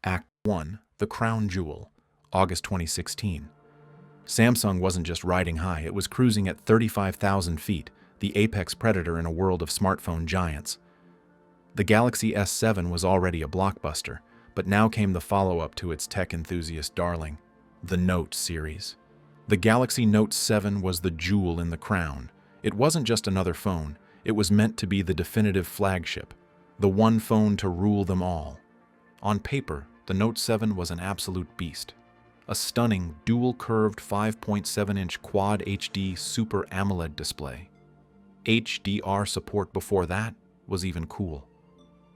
Act 1, The Crown Jewel, August 2016. Samsung wasn't just riding high, it was cruising at 35,000 feet, the apex predator in a world of smartphone giants. The Galaxy S7 was already a blockbuster, but now came the follow-up to its tech enthusiast darling, the Note series. The Galaxy Note 7 was the jewel in the crown. It wasn't just another phone, it was meant to be the definitive flagship, the one phone to rule them all. On paper, the Note 7 was an absolute beast. A stunning, dual-curved 5.7-inch Quad HD Super AMOLED display. HDR support before that was even cool.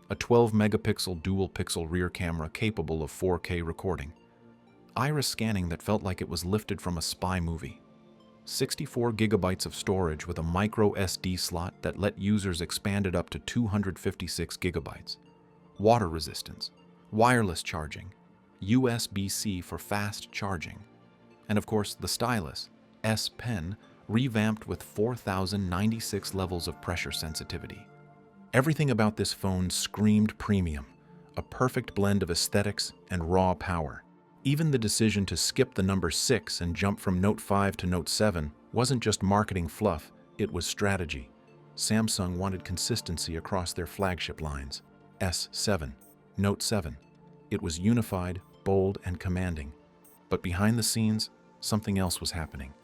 A 12-megapixel dual-pixel rear camera capable of 4K recording. Iris scanning that felt like it was lifted from a spy movie. 64 gigabytes of storage with a micro SD slot that let users expand it up to 256 gigabytes. Water resistance. Wireless charging, USB-C for fast charging, and of course the stylus, S Pen, revamped with 4,096 levels of pressure sensitivity. Everything about this phone screamed premium, a perfect blend of aesthetics and raw power. Even the decision to skip the number 6 and jump from Note 5 to Note 7 wasn't just marketing fluff, it was strategy. Samsung wanted consistency across their flagship lines. S7. Note 7. It was unified, bold, and commanding. But behind the scenes, something else was happening.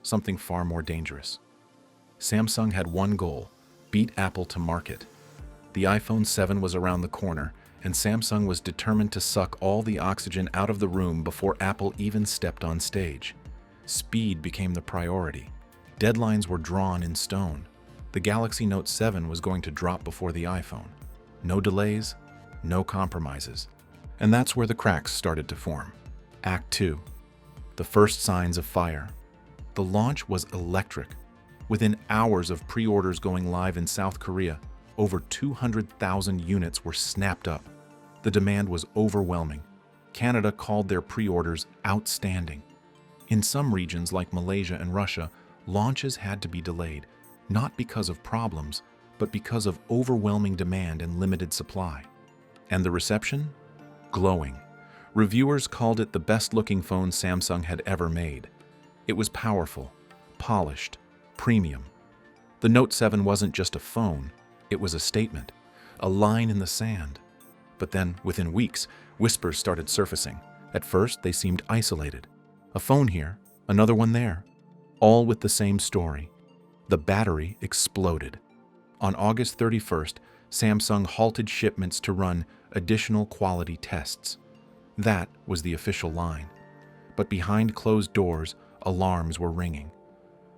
Something far more dangerous. Samsung had one goal: beat Apple to market. The iPhone 7 was around the corner, and Samsung was determined to suck all the oxygen out of the room before Apple even stepped on stage. Speed became the priority. Deadlines were drawn in stone. The Galaxy Note 7 was going to drop before the iPhone. No delays, no compromises. And that's where the cracks started to form. Act 2. The first signs of fire. The launch was electric. Within hours of pre-orders going live in South Korea, over 200,000 units were snapped up. The demand was overwhelming. Canada called their pre-orders outstanding. In some regions like Malaysia and Russia, launches had to be delayed, not because of problems, but because of overwhelming demand and limited supply. And the reception? Glowing. Reviewers called it the best-looking phone Samsung had ever made. It was powerful, polished, premium. The Note 7 wasn't just a phone, it was a statement, a line in the sand. But then, within weeks, whispers started surfacing. At first, they seemed isolated. A phone here, another one there, all with the same story. The battery exploded. On August 31st, Samsung halted shipments to run additional quality tests. That was the official line. But behind closed doors, alarms were ringing.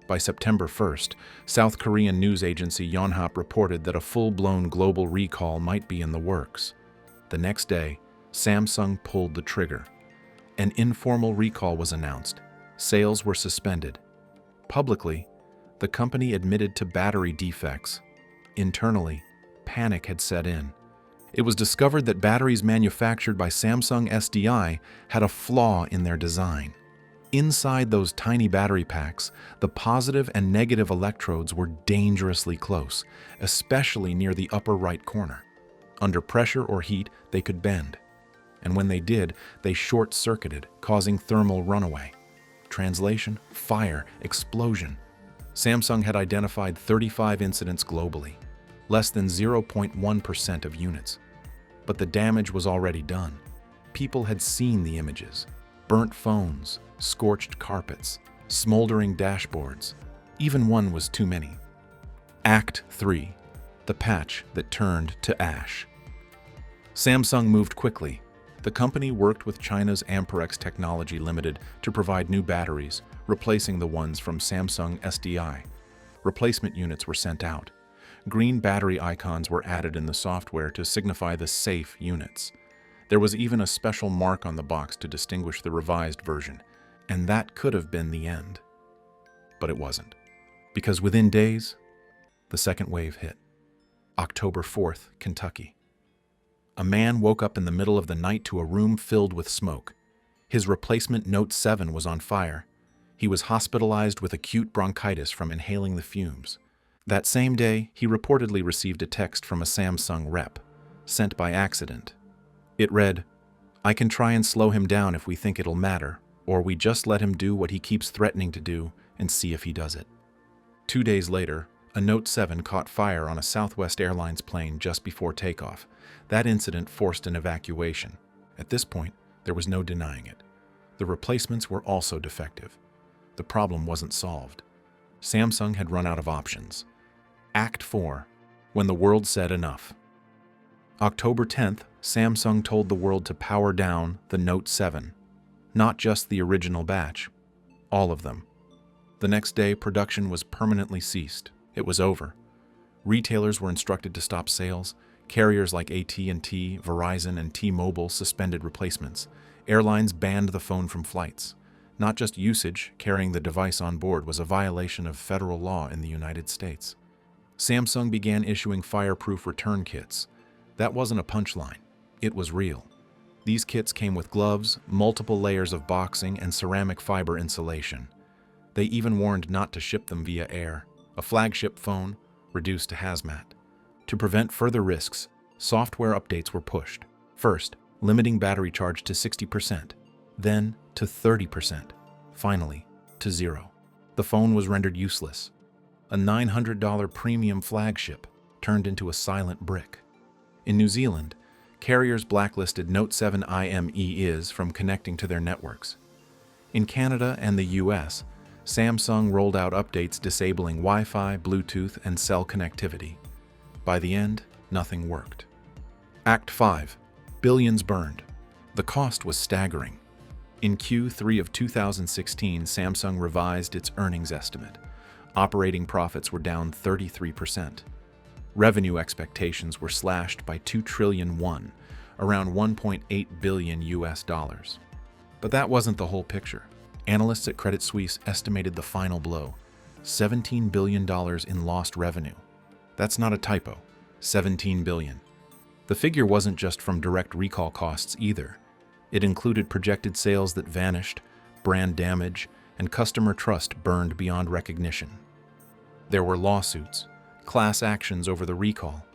By September 1st, South Korean news agency Yonhap reported that a full-blown global recall might be in the works. The next day, Samsung pulled the trigger. An informal recall was announced. Sales were suspended. Publicly, the company admitted to battery defects. Internally, panic had set in. It was discovered that batteries manufactured by Samsung SDI had a flaw in their design. Inside those tiny battery packs, the positive and negative electrodes were dangerously close, especially near the upper right corner. Under pressure or heat, they could bend. And when they did, they short-circuited, causing thermal runaway. Translation: fire, explosion. Samsung had identified 35 incidents globally, less than 0.1% of units. But the damage was already done. People had seen the images: burnt phones, scorched carpets, smoldering dashboards. Even one was too many. Act 3. The patch that turned to ash. Samsung moved quickly. The company worked with China's Amperex Technology Limited to provide new batteries, replacing the ones from Samsung SDI. Replacement units were sent out. Green battery icons were added in the software to signify the safe units. There was even a special mark on the box to distinguish the revised version, and that could have been the end. But it wasn't, because within days, the second wave hit. October 4th, Kentucky. A man woke up in the middle of the night to a room filled with smoke. His replacement Note 7 was on fire. He was hospitalized with acute bronchitis from inhaling the fumes. That same day, he reportedly received a text from a Samsung rep, sent by accident. It read, I can try and slow him down if we think it'll matter, or we just let him do what he keeps threatening to do and see if he does it. 2 days later, a Note 7 caught fire on a Southwest Airlines plane just before takeoff. That incident forced an evacuation. At this point, there was no denying it. The replacements were also defective. The problem wasn't solved. Samsung had run out of options. Act 4. When the world said enough. October 10th, Samsung told the world to power down the Note 7. Not just the original batch. All of them. The next day, production was permanently ceased. It was over. Retailers were instructed to stop sales. Carriers like AT&T, Verizon, and T-Mobile suspended replacements. Airlines banned the phone from flights. Not just usage, carrying the device on board was a violation of federal law in the United States. Samsung began issuing fireproof return kits. That wasn't a punchline. It was real. These kits came with gloves, multiple layers of boxing, and ceramic fiber insulation. They even warned not to ship them via air. A flagship phone reduced to hazmat. To prevent further risks, software updates were pushed. First, limiting battery charge to 60%, then to 30%, finally to 0. The phone was rendered useless. A $900 premium flagship turned into a silent brick. In New Zealand, carriers blacklisted Note 7 IMEIs from connecting to their networks. In Canada and the US, Samsung rolled out updates disabling Wi-Fi, Bluetooth, and cell connectivity. By the end, nothing worked. Act 5. Billions burned. The cost was staggering. In Q3 of 2016, Samsung revised its earnings estimate. Operating profits were down 33%. Revenue expectations were slashed by 2 trillion won, around 1.8 billion US dollars. But that wasn't the whole picture. Analysts at Credit Suisse estimated the final blow, $17 billion in lost revenue. That's not a typo, 17 billion. The figure wasn't just from direct recall costs either. It included projected sales that vanished, brand damage, and customer trust burned beyond recognition. There were lawsuits, class actions over the recall,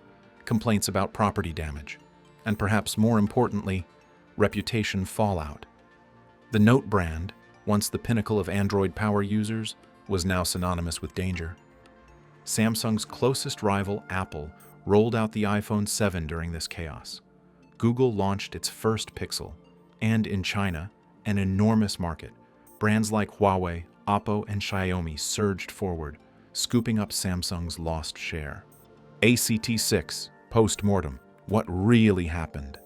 complaints about property damage, and perhaps more importantly, reputation fallout. The Note brand, once the pinnacle of Android power users, was now synonymous with danger. Samsung's closest rival, Apple, rolled out the iPhone 7 during this chaos. Google launched its first Pixel, and in China, an enormous market, brands like Huawei, Oppo, and Xiaomi surged forward, scooping up Samsung's lost share. ACT6, post-mortem, what really happened?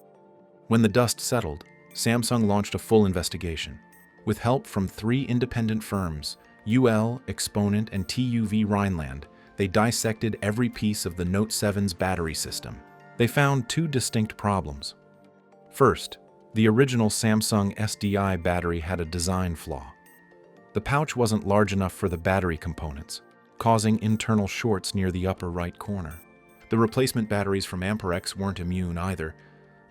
When the dust settled, Samsung launched a full investigation. With help from 3 independent firms, UL, Exponent, and TÜV Rheinland, they dissected every piece of the Note 7's battery system. They found 2 distinct problems. First, the original Samsung SDI battery had a design flaw. The pouch wasn't large enough for the battery components, causing internal shorts near the upper right corner. The replacement batteries from Amperex weren't immune either.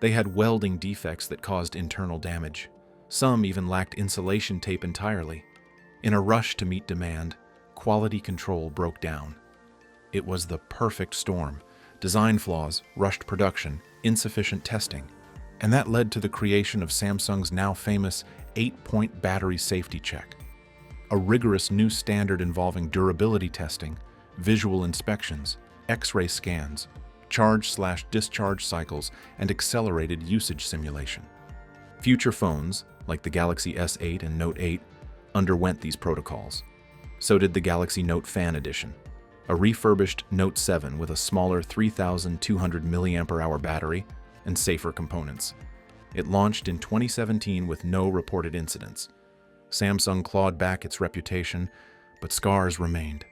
They had welding defects that caused internal damage. Some even lacked insulation tape entirely. In a rush to meet demand, quality control broke down. It was the perfect storm. Design flaws, rushed production, insufficient testing. And that led to the creation of Samsung's now famous 8-point battery safety check, a rigorous new standard involving durability testing, visual inspections, X-ray scans, charge/discharge cycles, and accelerated usage simulation. Future phones, like the Galaxy S8 and Note 8, underwent these protocols. So did the Galaxy Note Fan Edition, a refurbished Note 7 with a smaller 3,200 mAh battery and safer components. It launched in 2017 with no reported incidents. Samsung clawed back its reputation, but scars remained.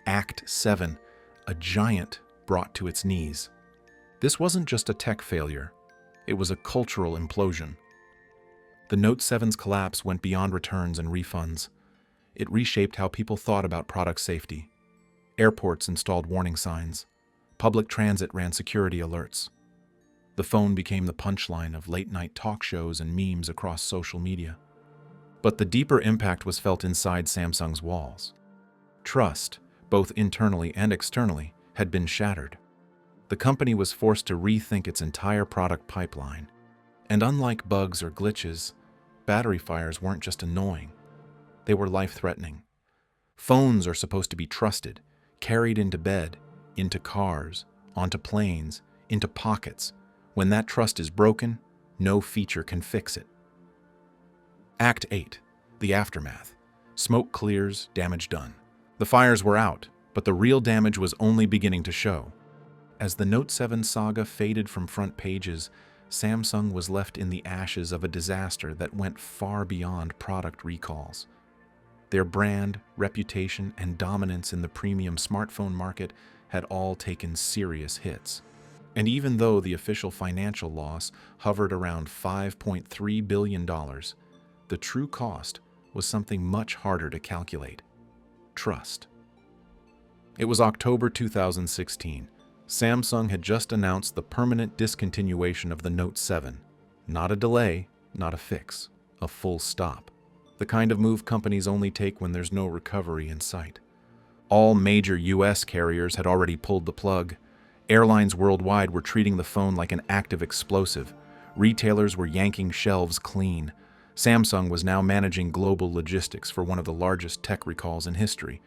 Act 7, a giant brought to its knees. This wasn't just a tech failure, it was a cultural implosion. The Note 7's collapse went beyond returns and refunds. It reshaped how people thought about product safety. Airports installed warning signs. Public transit ran security alerts. The phone became the punchline of late-night talk shows and memes across social media. But the deeper impact was felt inside Samsung's walls. Trust, both internally and externally, had been shattered. The company was forced to rethink its entire product pipeline. And unlike bugs or glitches, battery fires weren't just annoying, they were life-threatening. Phones are supposed to be trusted, carried into bed, into cars, onto planes, into pockets. When that trust is broken, no feature can fix it. Act 8. The aftermath. Smoke clears, damage done. The fires were out, but the real damage was only beginning to show. As the Note 7 saga faded from front pages, Samsung was left in the ashes of a disaster that went far beyond product recalls. Their brand, reputation, and dominance in the premium smartphone market had all taken serious hits. And even though the official financial loss hovered around $5.3 billion, the true cost was something much harder to calculate: trust. It was October 2016. Samsung had just announced the permanent discontinuation of the Note 7. Not a delay, not a fix, a full stop. The kind of move companies only take when there's no recovery in sight. All major US carriers had already pulled the plug. Airlines worldwide were treating the phone like an active explosive. Retailers were yanking shelves clean. Samsung was now managing global logistics for one of the largest tech recalls in history.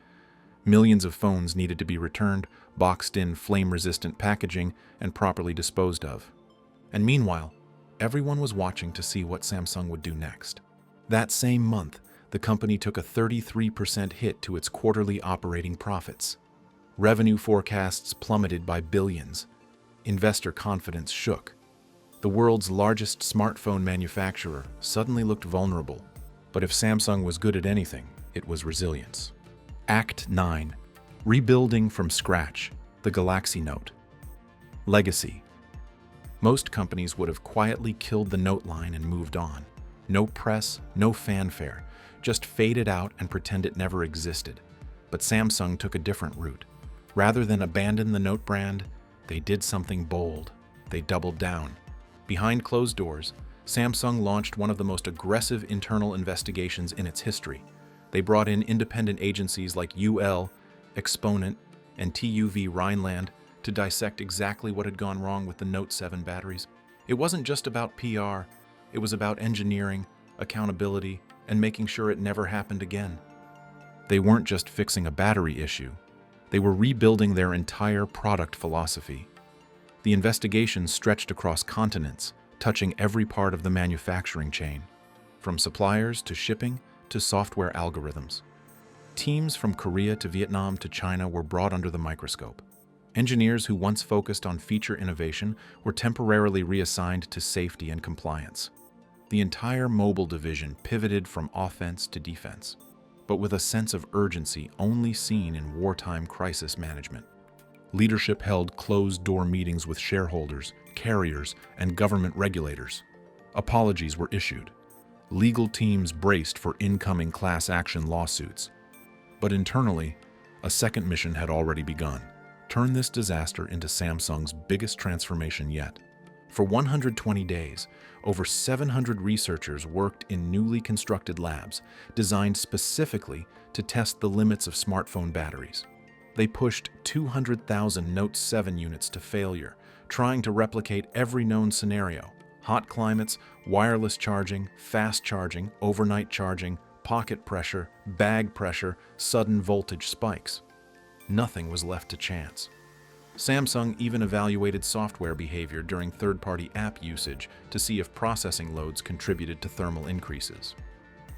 Millions of phones needed to be returned, boxed in flame-resistant packaging, and properly disposed of. And meanwhile, everyone was watching to see what Samsung would do next. That same month, the company took a 33% hit to its quarterly operating profits. Revenue forecasts plummeted by billions. Investor confidence shook. The world's largest smartphone manufacturer suddenly looked vulnerable. But if Samsung was good at anything, it was resilience. Act 9. Rebuilding from scratch. The Galaxy Note. Legacy. Most companies would have quietly killed the Note line and moved on. No press, no fanfare, just fade it out and pretend it never existed. But Samsung took a different route. Rather than abandon the Note brand, they did something bold. They doubled down. Behind closed doors, Samsung launched one of the most aggressive internal investigations in its history. They brought in independent agencies like UL, Exponent, and TÜV Rheinland to dissect exactly what had gone wrong with the Note 7 batteries. It wasn't just about PR, it was about engineering, accountability, and making sure it never happened again. They weren't just fixing a battery issue, they were rebuilding their entire product philosophy. The investigation stretched across continents, touching every part of the manufacturing chain, from suppliers to shipping to software algorithms. Teams from Korea to Vietnam to China were brought under the microscope. Engineers who once focused on feature innovation were temporarily reassigned to safety and compliance. The entire mobile division pivoted from offense to defense, but with a sense of urgency only seen in wartime crisis management. Leadership held closed-door meetings with shareholders, carriers, and government regulators. Apologies were issued. Legal teams braced for incoming class action lawsuits. But internally, a second mission had already begun: turn this disaster into Samsung's biggest transformation yet. For 120 days, over 700 researchers worked in newly constructed labs designed specifically to test the limits of smartphone batteries. They pushed 200,000 Note 7 units to failure, trying to replicate every known scenario: hot climates, wireless charging, fast charging, overnight charging, pocket pressure, bag pressure, sudden voltage spikes. Nothing was left to chance. Samsung even evaluated software behavior during third-party app usage to see if processing loads contributed to thermal increases.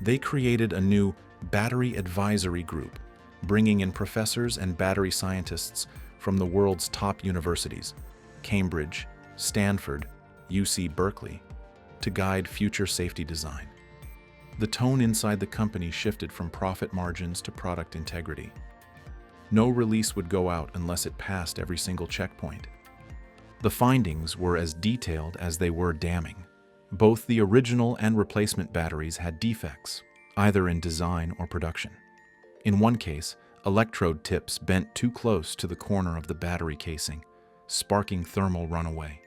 They created a new battery advisory group, bringing in professors and battery scientists from the world's top universities, Cambridge, Stanford, UC Berkeley, to guide future safety design. The tone inside the company shifted from profit margins to product integrity. No release would go out unless it passed every single checkpoint. The findings were as detailed as they were damning. Both the original and replacement batteries had defects, either in design or production. In one case, electrode tips bent too close to the corner of the battery casing, sparking thermal runaway.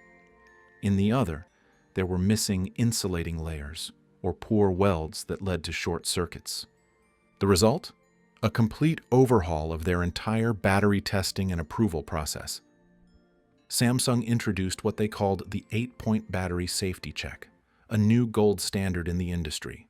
In the other, there were missing insulating layers or poor welds that led to short circuits. The result? A complete overhaul of their entire battery testing and approval process. Samsung introduced what they called the 8-point battery safety check, a new gold standard in the industry.